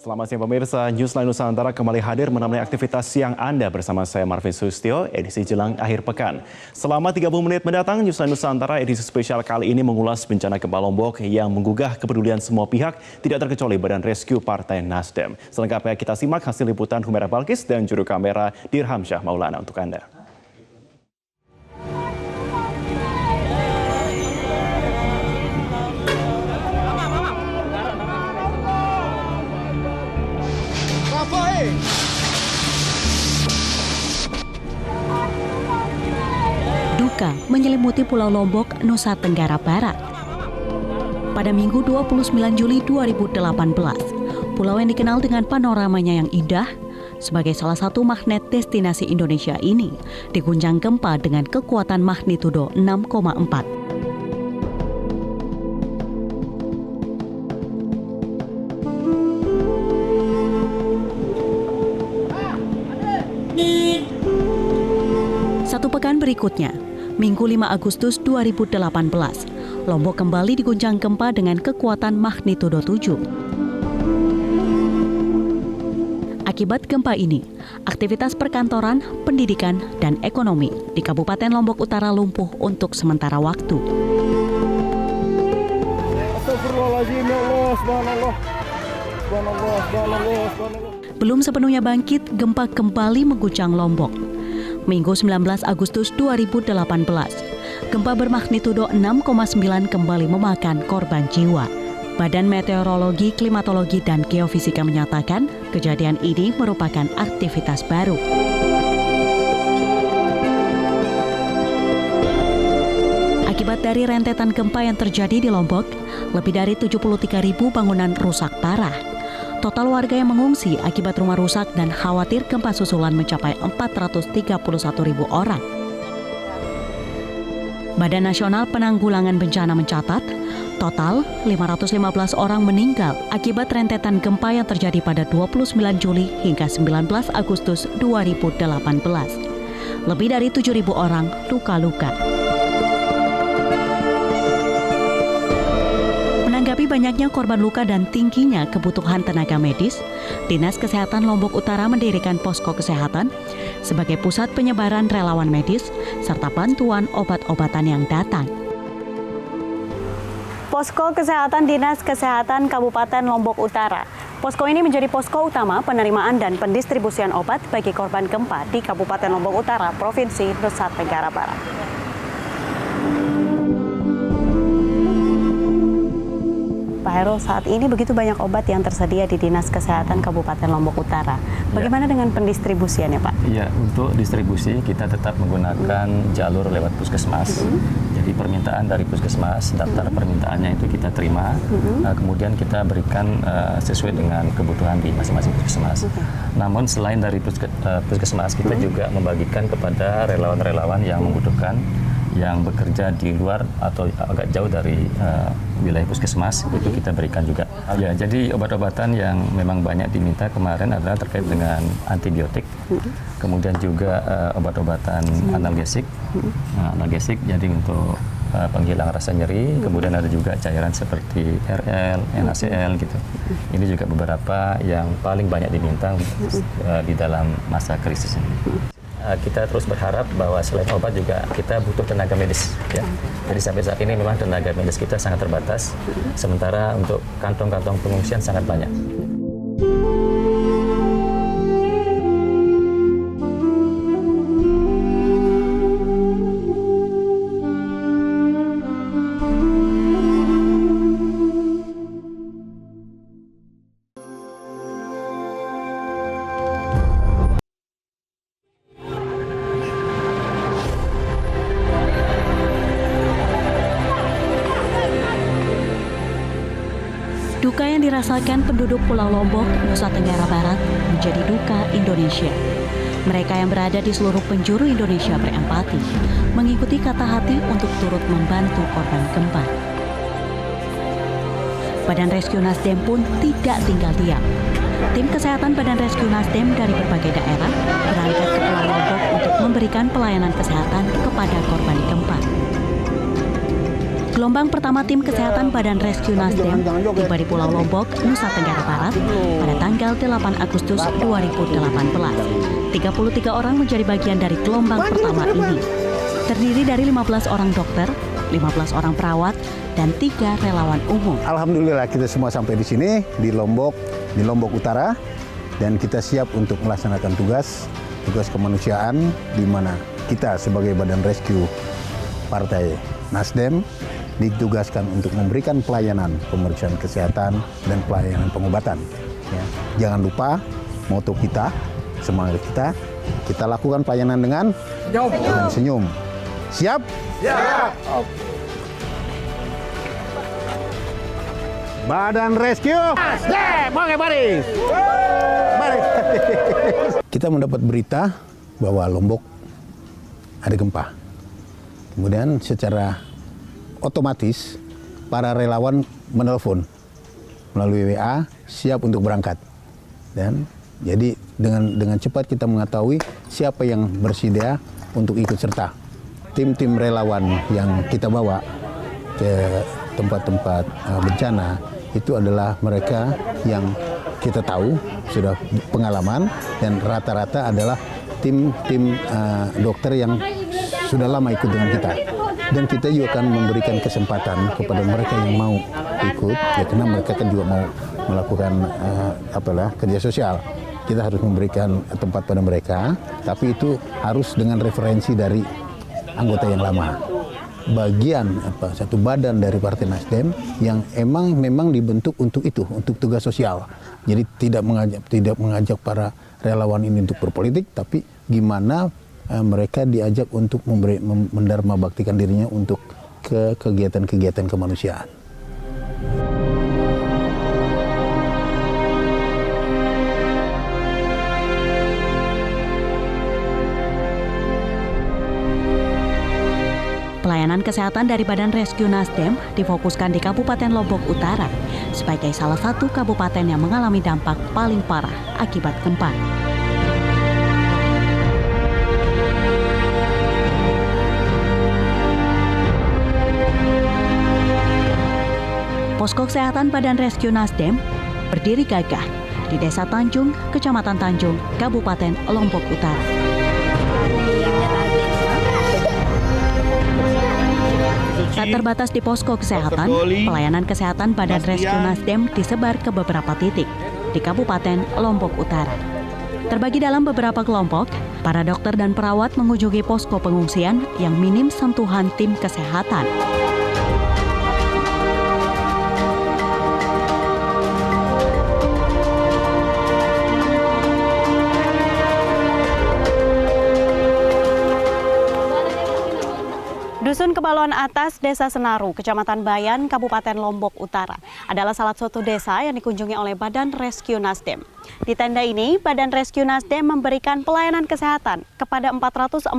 Selamat siang pemirsa, Newsline Nusantara kembali hadir menemani aktivitas siang Anda bersama saya Marvin Sustio, edisi jelang akhir pekan. Selama 30 menit mendatang, Newsline Nusantara edisi spesial kali ini mengulas bencana gempa Lombok yang menggugah kepedulian semua pihak, tidak terkecuali Badan Rescue Partai Nasdem. Selengkapnya kita simak hasil liputan Humaira Balkis dan juru kamera Dirham Syah Maulana untuk Anda. Duka menyelimuti Pulau Lombok, Nusa Tenggara Barat. Pada Minggu 29 Juli 2018, pulau yang dikenal dengan panoramanya yang indah sebagai salah satu magnet destinasi Indonesia ini diguncang gempa dengan kekuatan magnitudo 6,4. Satu pekan berikutnya, Minggu 5 Agustus 2018, Lombok kembali diguncang gempa dengan kekuatan magnitudo 7. Akibat gempa ini, aktivitas perkantoran, pendidikan, dan ekonomi di Kabupaten Lombok Utara lumpuh untuk sementara waktu. Belum sepenuhnya bangkit, gempa kembali mengguncang Lombok. Minggu 19 Agustus 2018, gempa bermagnitudo 6,9 kembali memakan korban jiwa. Badan Meteorologi, Klimatologi, dan Geofisika menyatakan kejadian ini merupakan aktivitas baru. Akibat dari rentetan gempa yang terjadi di Lombok, lebih dari 73.000 bangunan rusak parah. Total warga yang mengungsi akibat rumah rusak dan khawatir gempa susulan mencapai 431.000 orang. Badan Nasional Penanggulangan Bencana mencatat, total 515 orang meninggal akibat rentetan gempa yang terjadi pada 29 Juli hingga 19 Agustus 2018. Lebih dari 7.000 orang luka-luka. Menanggapi banyaknya korban luka dan tingginya kebutuhan tenaga medis, Dinas Kesehatan Lombok Utara mendirikan posko kesehatan sebagai pusat penyebaran relawan medis serta bantuan obat-obatan yang datang. Posko Kesehatan Dinas Kesehatan Kabupaten Lombok Utara. Posko ini menjadi posko utama penerimaan dan pendistribusian obat bagi korban gempa di Kabupaten Lombok Utara, Provinsi Nusa Tenggara Barat. Pak Heru, saat ini begitu banyak obat yang tersedia di Dinas Kesehatan Kabupaten Lombok Utara. Bagaimana dengan pendistribusiannya, Pak? Iya, untuk distribusi kita tetap menggunakan jalur lewat puskesmas. Jadi permintaan dari puskesmas, daftar permintaannya itu kita terima, kemudian kita berikan sesuai dengan kebutuhan di masing-masing puskesmas. Namun selain dari puskesmas, kita juga membagikan kepada relawan-relawan yang membutuhkan, yang bekerja di luar atau agak jauh dari wilayah puskesmas, itu kita berikan juga. Ya, jadi obat-obatan yang memang banyak diminta kemarin adalah terkait dengan antibiotik, kemudian juga obat-obatan analgesik, analgesik jadi untuk penghilang rasa nyeri, kemudian ada juga cairan seperti RL, NaCl gitu. Ini juga beberapa yang paling banyak diminta di dalam masa krisis ini. Kita terus berharap bahwa selain obat juga kita butuh tenaga medis, ya. Jadi sampai saat ini memang tenaga medis kita sangat terbatas, sementara untuk kantong-kantong pengungsian sangat banyak. Duka yang dirasakan penduduk Pulau Lombok, Nusa Tenggara Barat menjadi duka Indonesia. Mereka yang berada di seluruh penjuru Indonesia berempati, mengikuti kata hati untuk turut membantu korban gempa. Badan Rescue Nasdem pun tidak tinggal diam. Tim kesehatan Badan Rescue Nasdem dari berbagai daerah berangkat ke Pulau Lombok untuk memberikan pelayanan kesehatan kepada korban gempa. Gelombang pertama tim kesehatan Badan Rescue Nasdem tiba di Pulau Lombok, Nusa Tenggara Barat pada tanggal 8 Agustus 2018. 33 orang menjadi bagian dari gelombang pertama ini. Terdiri dari 15 orang dokter, 15 orang perawat, dan 3 relawan umum. Alhamdulillah kita semua sampai di sini, di Lombok Utara, dan kita siap untuk melaksanakan tugas kemanusiaan, di mana kita sebagai Badan Rescue Partai Nasdem ditugaskan untuk memberikan pelayanan pemeriksaan kesehatan dan pelayanan pengobatan. Ya. Jangan lupa moto kita, semangat kita lakukan pelayanan dengan senyum. Siap? Siap. Badan Rescue. Baris. Kita mendapat berita bahwa Lombok ada gempa. Kemudian secara otomatis para relawan menelpon melalui WA siap untuk berangkat. Dan jadi dengan cepat kita mengetahui siapa yang bersedia untuk ikut serta. Tim-tim relawan yang kita bawa ke tempat-tempat bencana itu adalah mereka yang kita tahu sudah pengalaman, dan rata-rata adalah tim dokter yang sudah lama ikut dengan kita. Dan kita juga akan memberikan kesempatan kepada mereka yang mau ikut, ya, karena mereka kan juga mau melakukan kerja sosial. Kita harus memberikan tempat pada mereka, tapi itu harus dengan referensi dari anggota yang lama. Bagian satu badan dari Partai Nasdem yang memang dibentuk untuk itu, untuk tugas sosial. Jadi tidak mengajak para relawan ini untuk berpolitik, tapi gimana mereka diajak untuk mendarma baktikan dirinya untuk ke kegiatan-kegiatan kemanusiaan. Pelayanan kesehatan dari Badan Rescue Nasdem difokuskan di Kabupaten Lombok Utara sebagai salah satu kabupaten yang mengalami dampak paling parah akibat gempa. Posko Kesehatan Badan Rescue Nasdem berdiri gagah di Desa Tanjung, Kecamatan Tanjung, Kabupaten Lombok Utara. Tak terbatas di posko kesehatan, pelayanan kesehatan Badan Rescue Nasdem disebar ke beberapa titik di Kabupaten Lombok Utara. Terbagi dalam beberapa kelompok, para dokter dan perawat mengunjungi posko pengungsian yang minim sentuhan tim kesehatan. Dusun Kebaluan Atas, Desa Senaru, Kecamatan Bayan, Kabupaten Lombok Utara adalah salah satu desa yang dikunjungi oleh Badan Rescue Nasdem. Di tenda ini, Badan Rescue Nasdem memberikan pelayanan kesehatan kepada 446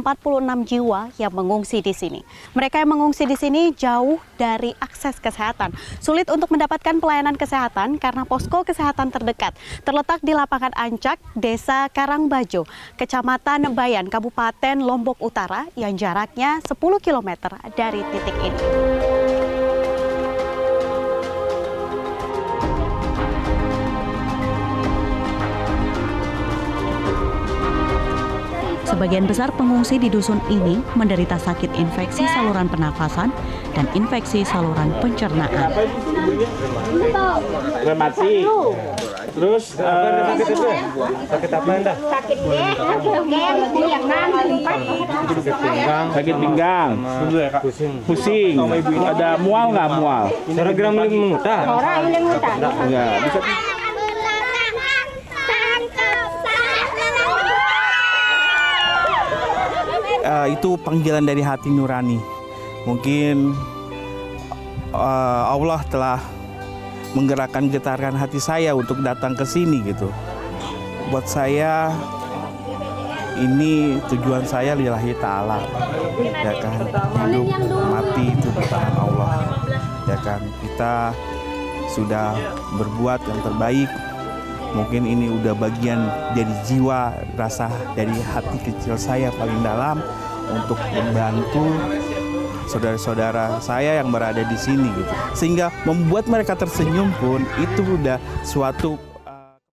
jiwa yang mengungsi di sini. Mereka yang mengungsi di sini jauh dari akses kesehatan. Sulit untuk mendapatkan pelayanan kesehatan karena posko kesehatan terdekat terletak di Lapangan Ancak, Desa Karangbajo, Kecamatan Bayan, Kabupaten Lombok Utara yang jaraknya 10 km dari titik ini. Sebagian besar pengungsi di dusun ini menderita sakit infeksi saluran pernafasan dan infeksi saluran pencernaan. Mati. Terus sakit apa Anda? Sakit pinggang. Pusing. Ada mual nggak mual? Seragam muntah. Enggak. Bisa. Itu panggilan dari hati nurani. Mungkin Allah telah getarkan hati saya untuk datang ke sini gitu. Buat saya ini tujuan saya lillahi ta'ala, ya kan, hidup mati itu di tangan Allah, ya kan. Kita sudah berbuat yang terbaik. Mungkin ini udah bagian dari jiwa, rasa dari hati kecil saya paling dalam untuk membantu saudara-saudara saya yang berada di sini gitu. Sehingga membuat mereka tersenyum pun itu udah suatu